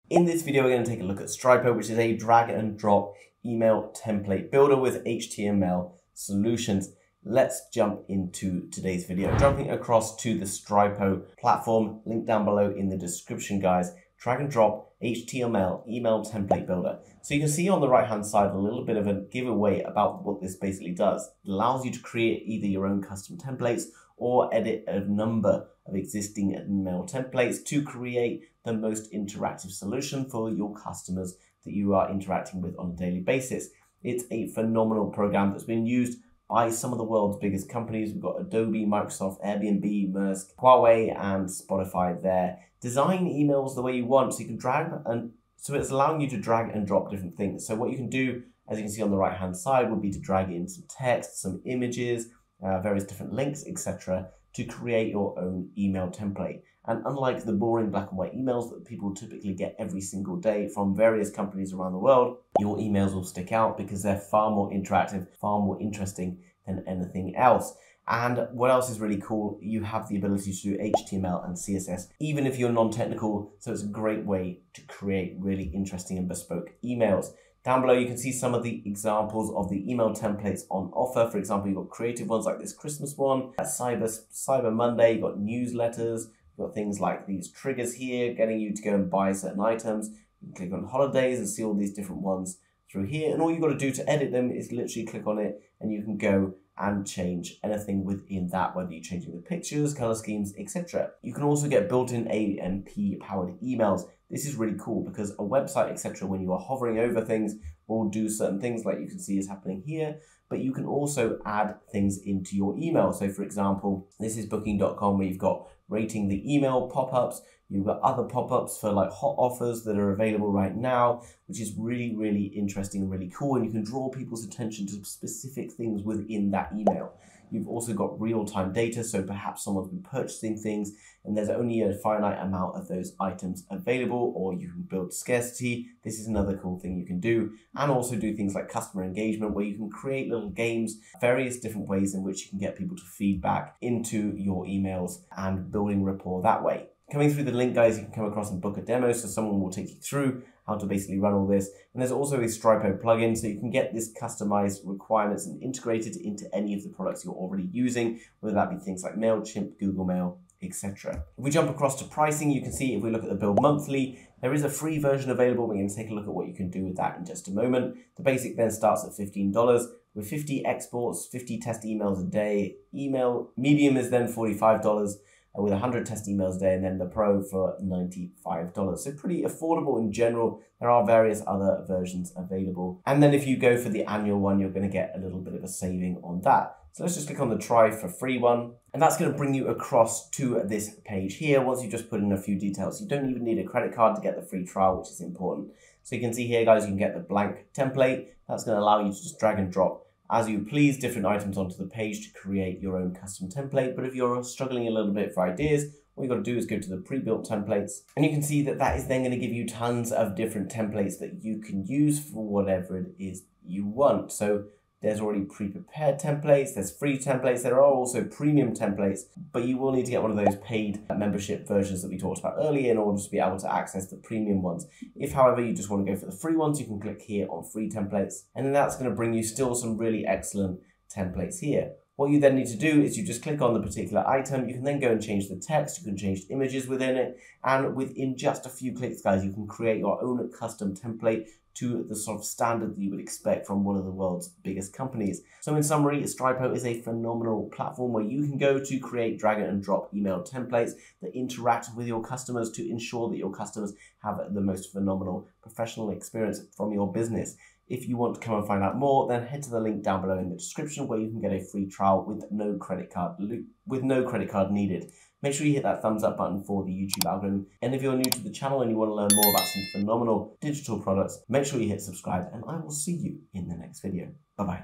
In this video, we're going to take a look at Stripo, which is a drag and drop email template builder with HTML solutions. Let's jump into today's video. Jumping across to the Stripo platform, link down below in the description, guys. Drag and drop HTML email template builder. So you can see on the right hand side a little bit of a giveaway about what this basically does. It allows you to create either your own custom templates or edit a number of existing email templates to create the most interactive solution for your customers that you are interacting with on a daily basis. It's a phenomenal program that's been used by some of the world's biggest companies. We've got Adobe, Microsoft, Airbnb, Maersk, Huawei, and Spotify there. Design emails the way you want, so you can drag and so it's allowing you to drag and drop different things. So what you can do, as you can see on the right hand side, would be to drag in some text, some images, various different links, etc., to create your own email template. And unlike the boring black and white emails that people typically get every single day from various companies around the world, your emails will stick out because they're far more interactive, far more interesting than anything else. And what else is really cool, you have the ability to do HTML and CSS, even if you're non-technical, so it's a great way to create really interesting and bespoke emails. Down below, you can see some of the examples of the email templates on offer. For example, you've got creative ones like this Christmas one, Cyber Monday, you've got newsletters, you've got things like these triggers here, getting you to go and buy certain items. You can click on holidays and see all these different ones through here. And all you've got to do to edit them is literally click on it and you can go and change anything within that, whether you're changing the pictures, color schemes, etc. You can also get built-in AMP powered emails. This is really cool because a website, etc., when you are hovering over things, will do certain things like you can see is happening here, but you can also add things into your email. So for example, this is booking.com where you've got rating the email pop-ups. You've got other pop-ups for like hot offers that are available right now, which is really, really interesting and really cool. And you can draw people's attention to specific things within that email. You've also got real-time data, so perhaps someone's been purchasing things and there's only a finite amount of those items available, or you can build scarcity. This is another cool thing you can do, and also do things like customer engagement, where you can create little games, various different ways in which you can get people to feedback into your emails and building rapport that way. Coming through the link, guys, you can come across and book a demo, so someone will take you through how to basically run all this. And there's also a Stripo plugin, so you can get this customized requirements and integrate it into any of the products you're already using, whether that be things like MailChimp, Google Mail, etc. If we jump across to pricing, you can see if we look at the bill monthly, there is a free version available. We're going to take a look at what you can do with that in just a moment. The basic then starts at $15 with 50 exports, 50 test emails a day. Medium is then $45. With 100 test emails a day, and then the Pro for $95. So pretty affordable in general. There are various other versions available. And then if you go for the annual one, you're going to get a little bit of a saving on that. So let's just click on the try for free one. And that's going to bring you across to this page here. Once you just put in a few details, you don't even need a credit card to get the free trial, which is important. So you can see here, guys, you can get the blank template. That's going to allow you to just drag and drop as you please different items onto the page to create your own custom template. But if you're struggling a little bit for ideas, what you've got to do is go to the pre-built templates, and you can see that that is then going to give you tons of different templates that you can use for whatever it is you want. So there's already pre-prepared templates, there's free templates, there are also premium templates, but you will need to get one of those paid membership versions that we talked about earlier in order to be able to access the premium ones. If, however, you just want to go for the free ones, you can click here on free templates, and then that's going to bring you still some really excellent templates here. What you then need to do is you just click on the particular item. You can then go and change the text, you can change images within it, and within just a few clicks, guys, you can create your own custom template to the sort of standard that you would expect from one of the world's biggest companies. So in summary, Stripo is a phenomenal platform where you can go to create drag and drop email templates that interact with your customers to ensure that your customers have the most phenomenal professional experience from your business. If you want to come and find out more, then head to the link down below in the description where you can get a free trial with no credit card needed. Make sure you hit that thumbs up button for the YouTube algorithm. And if you're new to the channel and you want to learn more about some phenomenal digital products, make sure you hit subscribe, and I will see you in the next video. Bye-bye.